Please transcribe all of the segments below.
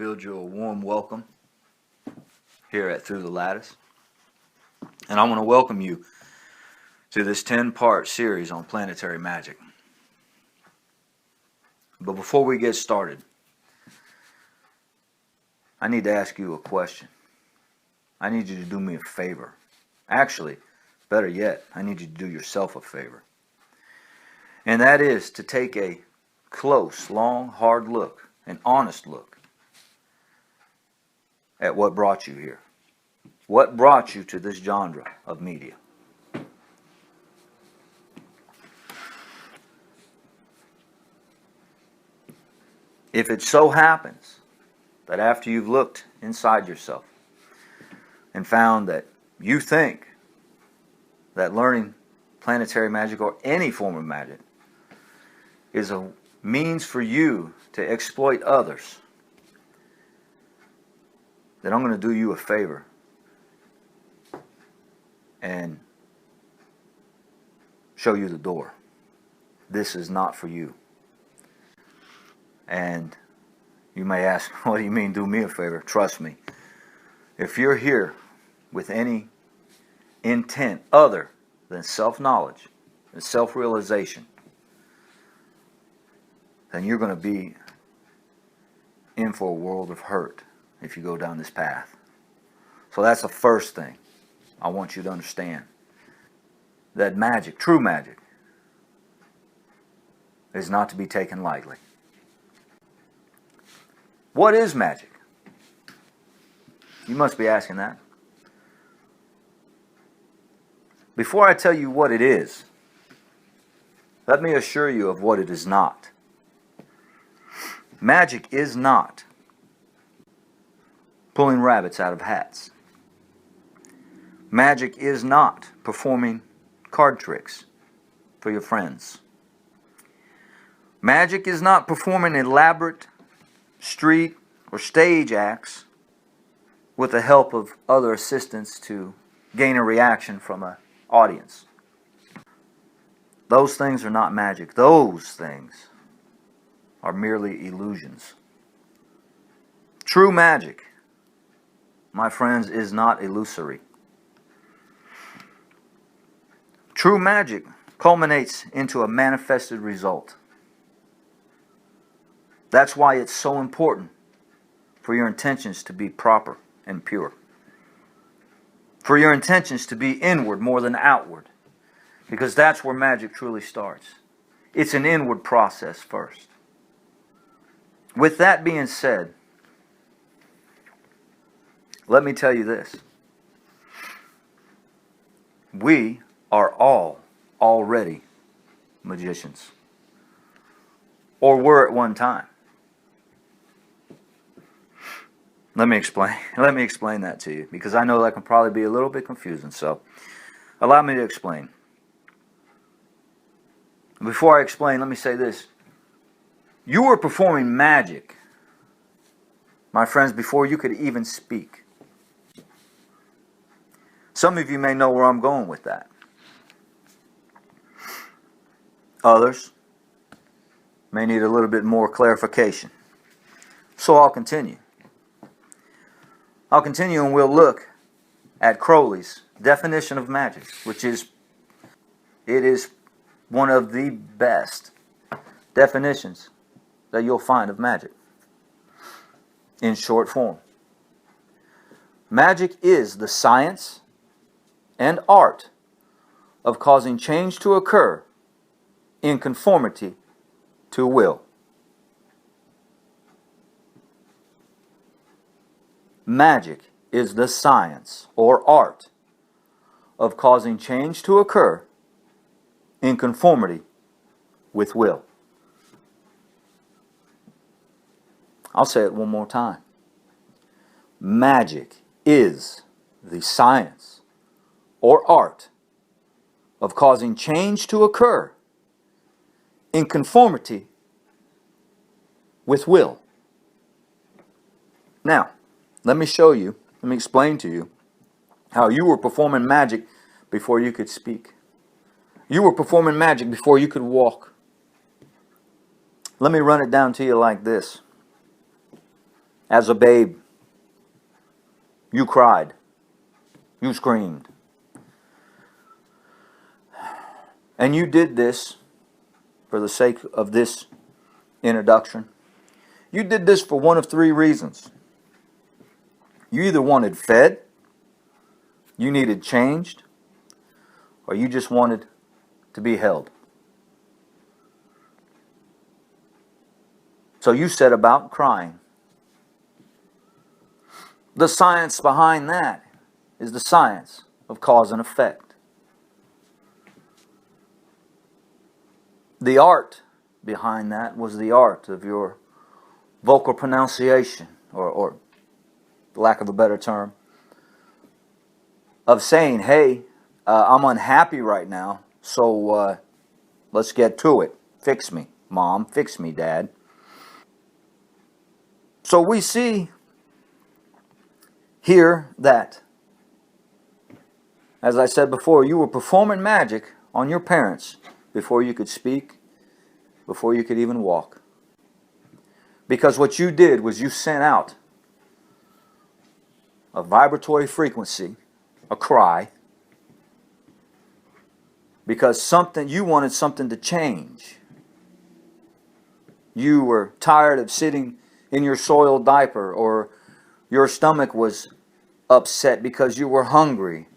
build you a warm welcome here at Through the Lattice. And I want to welcome you to this 10-part series on Planetary Magic. But before we get started, I need to ask you a question. I need you to do me a favor. Actually, better yet, I need you to do yourself a favor. And that is to take a close, long, hard look, an honest look at what brought you here. What brought you to this genre of media? If it so happens that after you've looked inside yourself and found that you think that learning planetary magic or any form of magic is a means for you to exploit others, then I'm going to do you a favor and show you the door. This is not for you. And you may ask, what do you mean do me a favor? Trust me. If you're here with any intent other than self-knowledge and self-realization, then you're going to be in for a world of hurt if you go down this path. So that's the first thing I want you to understand. That magic, true magic, is not to be taken lightly. What is magic? You must be asking that. Before I tell you what it is, let me assure you of what it is not. Magic is not pulling rabbits out of hats. Magic is not performing card tricks for your friends. Magic is not performing elaborate street or stage acts with the help of other assistants to gain a reaction from an audience. Those things are not magic. Those things are merely illusions. True magic, my friends, is not illusory. True magic culminates into a manifested result. That's why it's so important for your intentions to be proper and pure. For your intentions to be inward more than outward. Because that's where magic truly starts. It's an inward process first. With that being said, let me tell you this. We are all already magicians. Or were at one time. Let me explain that to you, because I know that can probably be a little bit confusing, so allow me to explain. Before I explain, let me say this. You were performing magic, my friends, before you could even speak. Some of you may know where I'm going with that. Others may need a little bit more clarification. So I'll continue. I'll continue and we'll look at Crowley's definition of magic, which is, it is one of the best definitions that you'll find of magic. In short form, magic is the science and art of causing change to occur in conformity to will. Magic is the science or art of causing change to occur in conformity with will. I'll say it one more time. Magic is the science or art of causing change to occur in conformity with will. Now, let me explain to you how you were performing magic before you could speak. You were performing magic before you could walk. Let me run it down to you like this. As a babe, you cried. You screamed. And you did this, for the sake of this introduction, you did this for one of three reasons. You either wanted fed, you needed changed, or you just wanted to be held. So you set about crying. The science behind that is the science of cause and effect. The art behind that was the art of your vocal pronunciation, or lack of a better term, of saying, hey, I'm unhappy right now, so let's get to it. Fix me, Mom. Fix me, Dad. So we see here that, as I said before, you were performing magic on your parents before you could speak, before you could even walk. Because what you did was you sent out a vibratory frequency, a cry, because you wanted something to change. You were tired of sitting in your soiled diaper, or your stomach was upset because you were hungry,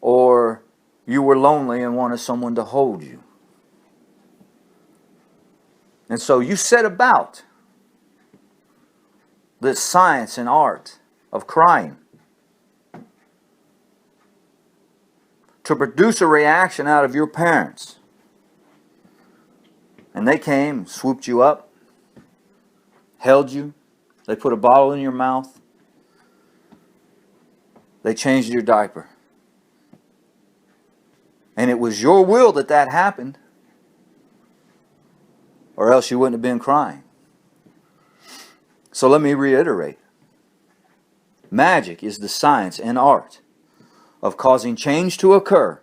or you were lonely and wanted someone to hold you. And so you set about this science and art of crying to produce a reaction out of your parents. And they came, swooped you up, held you, they put a bottle in your mouth, they changed your diaper. And it was your will that that happened, or else you wouldn't have been crying. So let me reiterate. Magic is the science and art of causing change to occur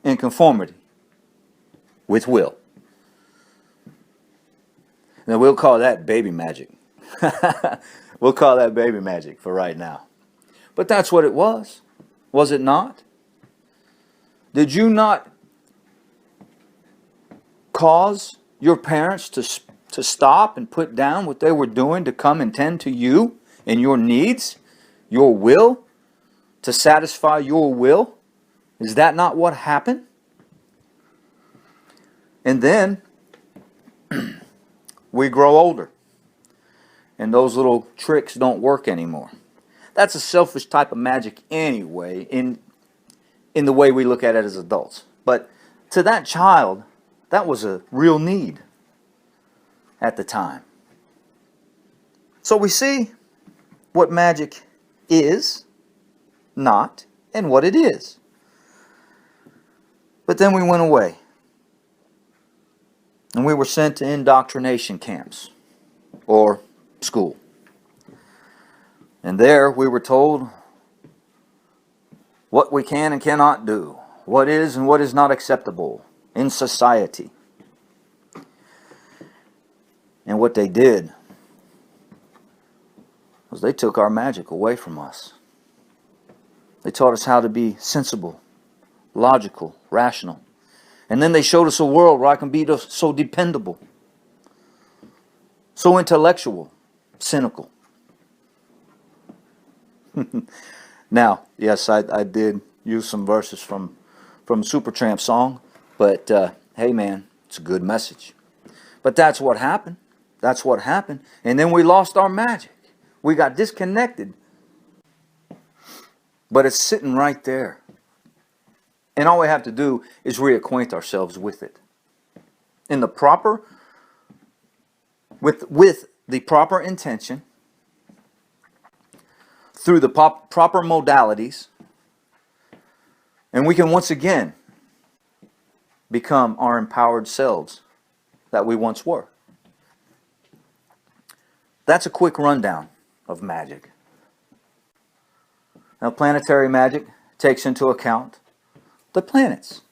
in conformity with will. Now we'll call that baby magic. We'll call that baby magic for right now. But that's what it was it not? Did you not cause your parents to stop and put down what they were doing to come and tend to you and your needs, your will, to satisfy your will? Is that not what happened? And then we grow older, and those little tricks don't work anymore. That's a selfish type of magic anyway, in the way we look at it as adults. But to that child, that was a real need at the time. So we see what magic is, not, and what it is. But then we went away, and we were sent to indoctrination camps, or school. And there we were told what we can and cannot do, what is and what is not acceptable in society. And what they did was they took our magic away from us. They taught us how to be sensible, logical, rational. And then they showed us a world where I can be so dependable, so intellectual, cynical. Now, yes, I did use some verses from Supertramp's song, but hey man, it's a good message. But that's what happened. That's what happened. And then we lost our magic. We got disconnected. But it's sitting right there. And all we have to do is reacquaint ourselves with it. In the proper, with the proper intention, through the proper modalities, and we can once again become our empowered selves that we once were. That's a quick rundown of magic. Now, planetary magic takes into account the planets,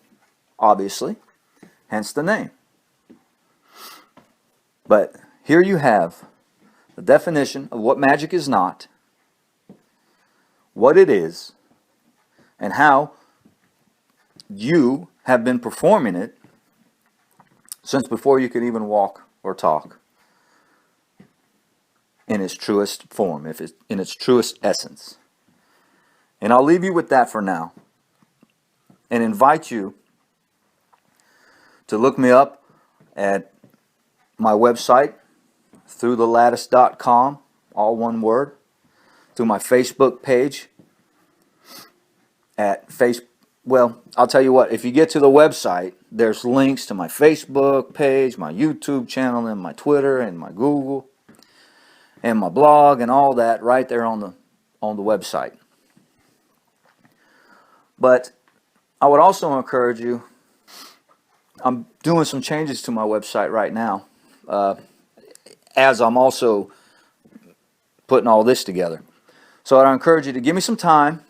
obviously, hence the name. But here you have the definition of what magic is not, what it is, and how you have been performing it since before you could even walk or talk in its truest form, if it's in its truest essence. And I'll leave you with that for now and invite you to look me up at my website, throughthelattice.com, all one word, through my Facebook page at well, I'll tell you what, if you get to the website, there's links to my Facebook page, my YouTube channel, and my Twitter, and my Google, and my blog, and all that right there on the website. But I would also encourage you, I'm doing some changes to my website right now, as I'm also putting all this together. So I'd encourage you to give me some time,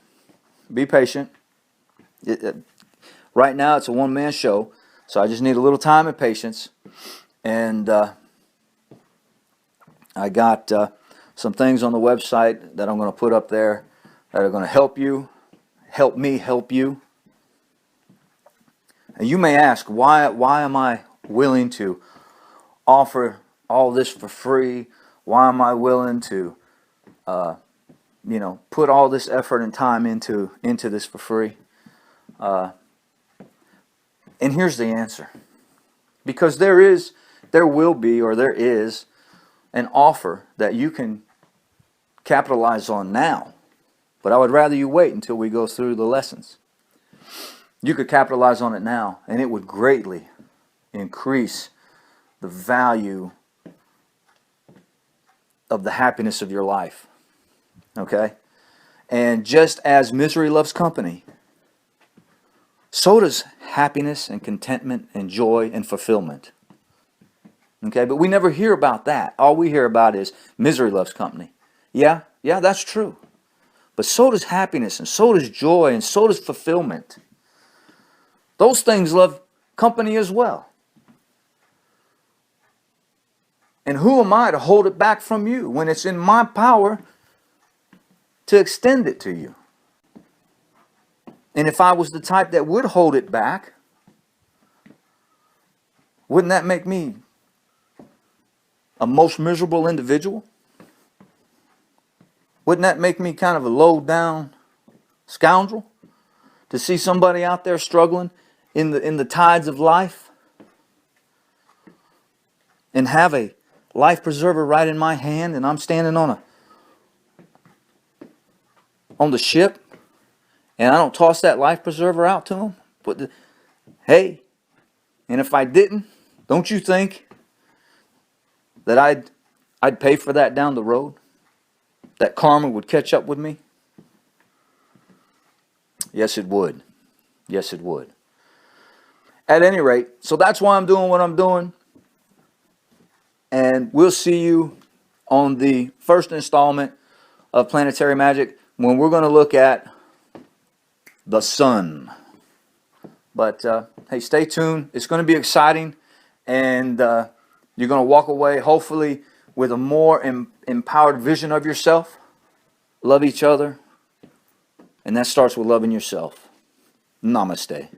be patient. Right now it's a one-man show, so I just need a little time and patience. And I got some things on the website that I'm going to put up there that are going to help you, help me help you. And you may ask, why am I willing to offer all this for free? Why am I willing to put all this effort and time into this for free? And here's the answer. Because there is an offer that you can capitalize on now. But I would rather you wait until we go through the lessons. You could capitalize on it now, and it would greatly increase the value of the happiness of your life. Okay? And just as misery loves company, so does happiness and contentment and joy and fulfillment. Okay, but we never hear about that. All we hear about is misery loves company. Yeah, that's true. But so does happiness, and so does joy, and so does fulfillment. Those things love company as well. And who am I to hold it back from you when it's in my power to extend it to you? And if I was the type that would hold it back, wouldn't that make me a most miserable individual? Wouldn't that make me kind of a low-down scoundrel? To see somebody out there struggling in the tides of life and have a life preserver right in my hand, and I'm standing on the ship, and I don't toss that life preserver out to him. Hey, and if I didn't, don't you think that I'd pay for that down the road? That karma would catch up with me? Yes, it would. Yes, it would. At any rate, so that's why I'm doing what I'm doing. And we'll see you on the first installment of Planetary Magick, when we're going to look at the sun. But hey, stay tuned. It's going to be exciting, and you're going to walk away hopefully with a more empowered vision of yourself. Love each other, and that starts with loving yourself. Namaste.